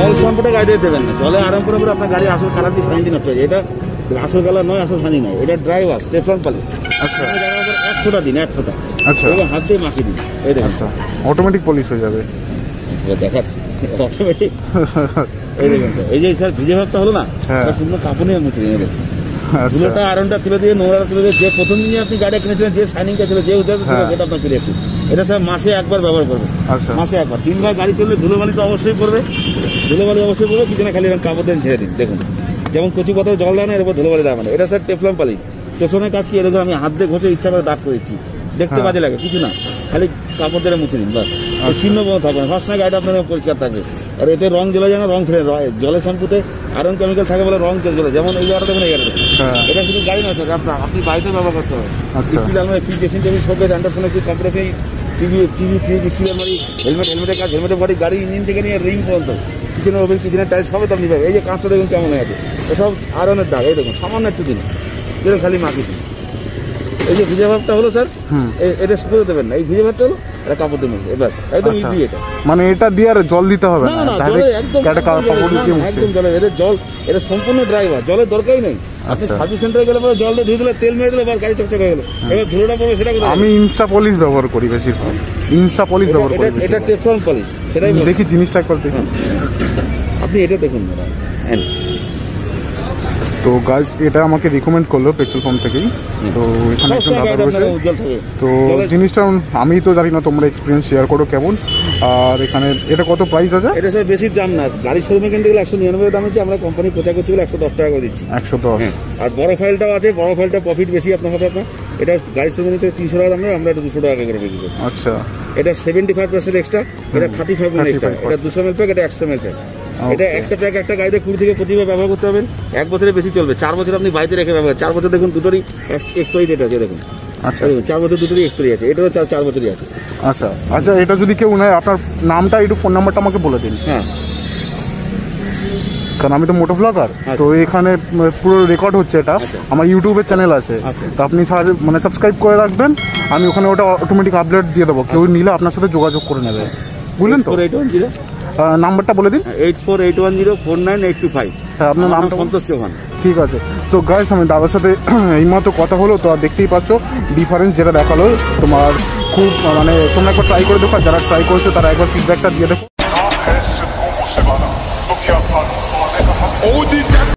জল শ্যাম্পুটা গাড়িতে দেবেন না, জলে আরাম করে পরে আপনার গাড়ি আসল খারাপ দিয়ে সাইন নষ্ট হয়ে যায়। এটা আসল কালার নয়, আসল সানি নয়, এটা ড্রাই ওয়াশ টেফলন পলিশ। আচ্ছা, 1 ফোঁটা দিন, 1 ফোঁটা। আচ্ছা, এবং হাত দিয়ে মাখিয়ে দিন, এই দেখুন অটোমেটিক পলিশ হয়ে যাবে। দেখাচ্ছি অটোমেটিক, এই দেখুন। এই যে স্যার ভিজে ভাবটা হলো না, পূর্ণ কাপড় নিয়ে মুছে দিন। ধুলোটা আয়রনটা তুলে দিয়ে, নোংরাটা তুলে দিয়ে, যে প্রথম দিনে আপনি গাড়িটা কিনেছিলেন, যে শাইনিংটা ছিল, যে উদ্দেশ্য ছিল, সেটা আপনার ফিরে আসছে। এটা স্যার মাসে একবার ব্যবহার করবে, মাসে একবার। 3 বার গাড়ি চললে ধুলোবালি তো অবশ্যই পড়বে, ধুলোবালি অবশ্যই পড়বে। পিছনে খালি এরকম কাপড় দেন, ছেড়ে দিন। দেখুন যেমন কচু পাতায় জল দেয় না, এরপর ধুলোবালি দেওয়া মানে। এটা স্যার টেফলন পলিশ। টেফলনের কাজ কি, এরকম আমি হাত দিয়ে ঘষে ইচ্ছা করে দাগ করেছি, দেখতে বাজে লাগে কিছু না, খালি কাপড় দিয়ে মুছে দিন, বাস। চিহ্ন বন্ধ থাকবে না, সবসময় গাড়িটা আপনার পরিষ্কার থাকবে। আর এতে রং জ্বলে যায় না, রং ফেলে জলের শ্যাম্পুতে আয়রন কেমিক্যাল থাকে বলে রং জ্বলে। যেমন এই জায়গাটা দেখুন, এই জায়গাটা এটা শুধু গাড়ি না স্যার, আপনি বাড়িতে ব্যবহার করতে হবে। স্টিল আলমারি, ফ্রিজ, ড্রেসিং টেবিল, শোকেস, অ্যান্ডারসোনের কি, কম্প্রেসার, টিভি, ফ্রিজ, স্টিল আলমারি, হেলমেটের কাজ, হেলমেটের বডি, গাড়ি ইঞ্জিন থেকে নিয়ে রিং পর্যন্ত, পিছনের ওভেন, পিছনের টাইলস সবই তো আপনি পাবেন। এই যে কাঁচটা দেখুন কেমন হয়ে আছে, এসব আয়রনের দাগ। এই দেখুন সামান্য একটু দিন, যেরকম খালি মাখি দিন। এই যে ভিজে ভাবটা হলো স্যার, এটা শুকিয়ে দেবেন না, এই ভিজে ভাবটা হলো এটা কাপড় দিয়ে মিশে, এবার একদম ইজি। এটা মানে এটা দিয়ে আর জল দিতে হবে না, জলে একদম একদম জলে, এর জল, এটা সম্পূর্ণ ড্রাই ওয়াশ, জলের দরকারই নেই। আপনি সার্ভিস সেন্টারে গেলে পরে জল দিয়ে ধুয়ে দিলে, তেল মেরে দিলে, গাড়ি চকচকে হয়ে গেল। এবার ধুলোটা পড়বে, সেটা আমি ইনস্টা পলিশ ব্যবহার করি বেশিরভাগ, ইনস্টা পলিশ ব্যবহার করি। এটা টেফলন পলিশ, সেটাই দেখি। জিনিসটা একবার দেখুন, আপনি এটা দেখুন। তো গাইস এটা আমাকে রিকমেন্ড করলো পেট্রোল পাম্প থেকেই। তো এখানে তো জিনিসটা আমি তো জানি না, তোমরা এক্সপিরিয়েন্স শেয়ার করো কেমন। আর এখানে এটা কত প্রাইস আছে? এটা স্যার বেশি দাম না, গাড়ি শোরুমে কিনতে গেলে 199 দাম হচ্ছে, আমরা কোম্পানি প্রচার করতে গেলে 110 টাকা করে দিচ্ছি। 110। আর বড় ফাইলটাও আছে, বড় ফাইলটা প্রফিট বেশি আপনার হবে। আপনার এটা গাড়ি শোরুমে নিতে 300 টাকা দাম, আমরা এটা 200 টাকা করে বিক্রি করি। আচ্ছা, এটা 75% এক্সট্রা, এটা 35 এক্সট্রা, এটা 200 ml প্যাক, এটা 100 ml প্যাক। এটা একটা প্যাক একটা গাড়িতে 20 থেকে 25 ব্যবহার করতে পারবেন। 1 বছরের বেশি চলবে, 4 বছর আপনি বাড়িতে রেখে ব্যবহার। 4 বছর দেখুন দুটোরই এক্সপায়ারি ডেট আছে, দেখুন। আচ্ছা, 4 বছর দুটোরই এক্সপায়ারি আছে, এটারও 4 বছরই আছে। আচ্ছা আচ্ছা, এটা যদি কেউ নেয়, আপনার নামটা একটু, ফোন নাম্বারটা আমাকে বলে দিন। হ্যাঁ, কারণ আমি তো মোটো ব্লগার, তো এখানে পুরো রেকর্ড হচ্ছে। এটা আমার ইউটিউবের চ্যানেল আছে, তো আপনি মানে সাবস্ক্রাইব করে রাখবেন, আমি ওখানে ওটা অটোমেটিক আপলোড দিয়ে দেবো। কেউ নিলে আপনার সাথে যোগাযোগ করে নেবে, বুঝলেন তো? নাম্বারটা বলে দিন। 8481049825। হ্যাঁ, আপনার নাম সন্তোষ চৌহান। ঠিক আছে। তো গাইস আমি দাদার সাথে এইমাত্র কথা হলো, তো দেখতেই পাচ্ছ ডিফারেন্স যেটা দেখালো তোমার, খুব মানে তোমরা একবার ট্রাই করে দেখো, যারা ট্রাই করেছো তারা একবার ফিডব্যাকটা দিয়ে দেখো।